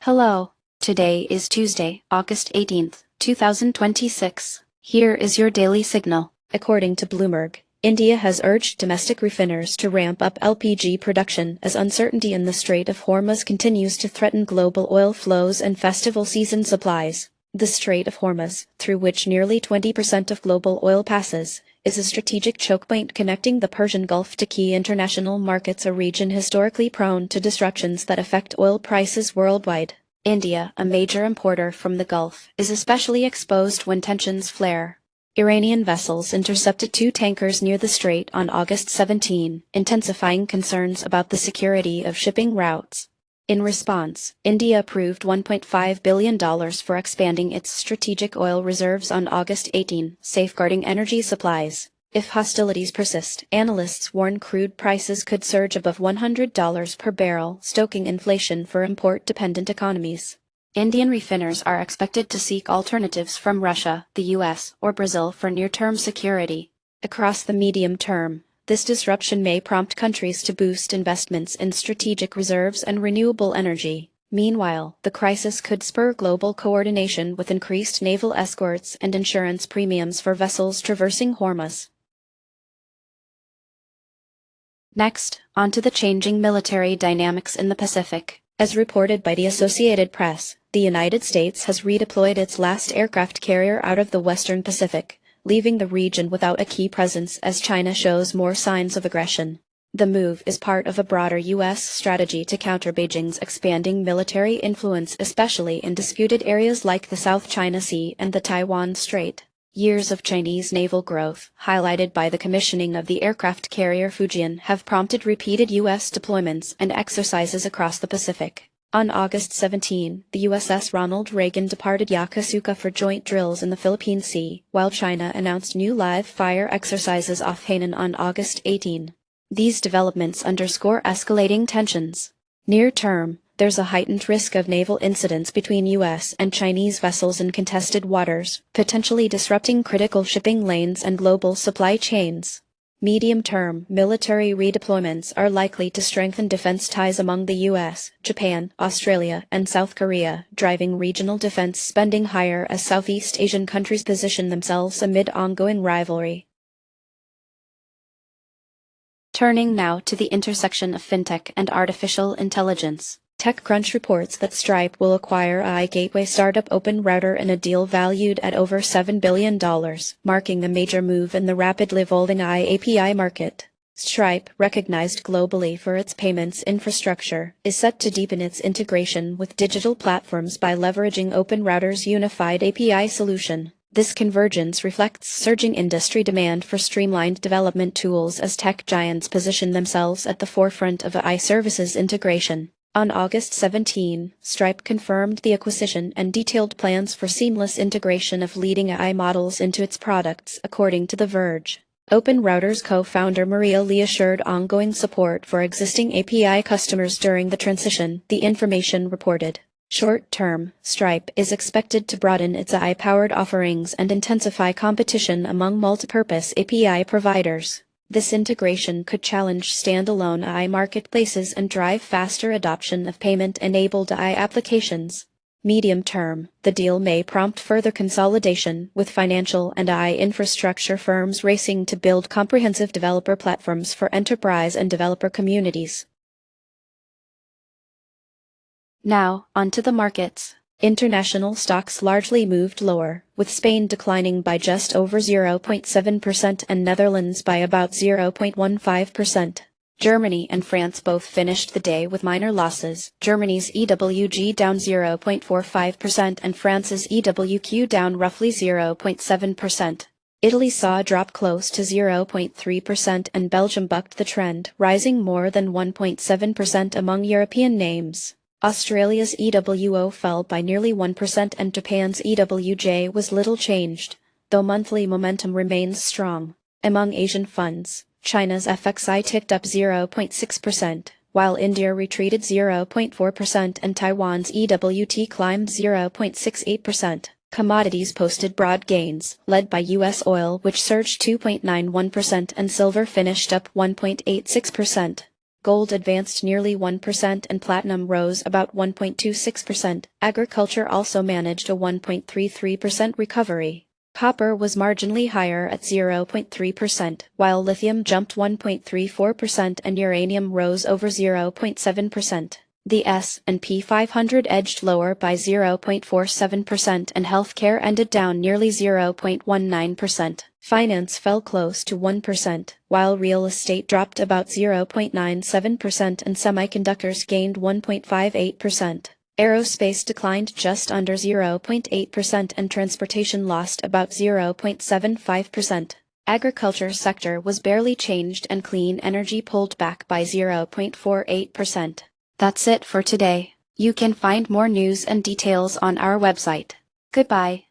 Hello. Today is Tuesday, August 18th, 2026. Here is your daily signal. According to Bloomberg, India has urged domestic refiners to ramp up LPG production as uncertainty in the Strait of Hormuz continues to threaten global oil flows and festival season supplies. The Strait of Hormuz, through which nearly 20% of global oil passes, is a strategic chokepoint connecting the Persian Gulf to key international markets, a region historically prone to disruptions that affect oil prices worldwide. India, a major importer from the Gulf, is especially exposed when tensions flare. Iranian vessels intercepted 2 tankers near the strait on August 17, intensifying concerns about the security of shipping routes. In response, India approved $1.5 billion for expanding its strategic oil reserves on August 18, safeguarding energy supplies. If hostilities persist, analysts warn crude prices could surge above $100 per barrel, stoking inflation for import-dependent economies. Indian refiners are expected to seek alternatives from Russia, the US, or Brazil for near-term security. Across the medium term, this disruption may prompt countries to boost investments in strategic reserves and renewable energy. Meanwhile, the crisis could spur global coordination with increased naval escorts and insurance premiums for vessels traversing Hormuz. Next, onto the changing military dynamics in the Pacific. As reported by the Associated Press, the United States has redeployed its last aircraft carrier out of the Western Pacific, leaving the region without a key presence as China shows more signs of aggression. The move is part of a broader U.S. strategy to counter Beijing's expanding military influence, especially in disputed areas like the South China Sea and the Taiwan Strait. Years of Chinese naval growth, highlighted by the commissioning of the aircraft carrier Fujian, have prompted repeated U.S. deployments and exercises across the Pacific. On August 17, the USS Ronald Reagan departed Yokosuka for joint drills in the Philippine Sea, while China announced new live-fire exercises off Hainan on August 18. These developments underscore escalating tensions. Near-term, there's a heightened risk of naval incidents between U.S. and Chinese vessels in contested waters, potentially disrupting critical shipping lanes and global supply chains. Medium-term, military redeployments are likely to strengthen defense ties among the U.S., Japan, Australia, and South Korea, driving regional defense spending higher as Southeast Asian countries position themselves amid ongoing rivalry. Turning now to the intersection of fintech and artificial intelligence. TechCrunch reports that Stripe will acquire AI gateway startup OpenRouter in a deal valued at over $7 billion, marking a major move in the rapidly evolving AI API market. Stripe, recognized globally for its payments infrastructure, is set to deepen its integration with digital platforms by leveraging OpenRouter's unified API solution. This convergence reflects surging industry demand for streamlined development tools as tech giants position themselves at the forefront of AI services integration. On August 17, Stripe confirmed the acquisition and detailed plans for seamless integration of leading AI models into its products, according to The Verge. OpenRouter's co-founder Maria Lee assured ongoing support for existing API customers during the transition, the information reported. Short-term, Stripe is expected to broaden its AI-powered offerings and intensify competition among multipurpose API providers. This integration could challenge standalone AI marketplaces and drive faster adoption of payment-enabled AI applications. Medium-term, the deal may prompt further consolidation, with financial and AI infrastructure firms racing to build comprehensive developer platforms for enterprise and developer communities. Now, onto the markets. International stocks largely moved lower, with Spain declining by just over 0.7% and Netherlands by about 0.15%. Germany and France both finished the day with minor losses, Germany's EWG down 0.45% and France's EWQ down roughly 0.7%. Italy saw a drop close to 0.3% and Belgium bucked the trend, rising more than 1.7% among European names. Australia's EWO fell by nearly 1% and Japan's EWJ was little changed, though monthly momentum remains strong. Among Asian funds, China's FXI ticked up 0.6%, while India retreated 0.4% and Taiwan's EWT climbed 0.68%. Commodities posted broad gains, led by U.S. oil which surged 2.91% and silver finished up 1.86%. Gold advanced nearly 1% and platinum rose about 1.26%. Agriculture also managed a 1.33% recovery. Copper was marginally higher at 0.3%, while lithium jumped 1.34% and uranium rose over 0.7%. The S&P 500 edged lower by 0.47% and healthcare ended down nearly 0.19%. Finance fell close to 1%, while real estate dropped about 0.97% and semiconductors gained 1.58%. Aerospace declined just under 0.8% and transportation lost about 0.75%. Agriculture sector was barely changed and clean energy pulled back by 0.48%. That's it for today. You can find more news and details on our website. Goodbye.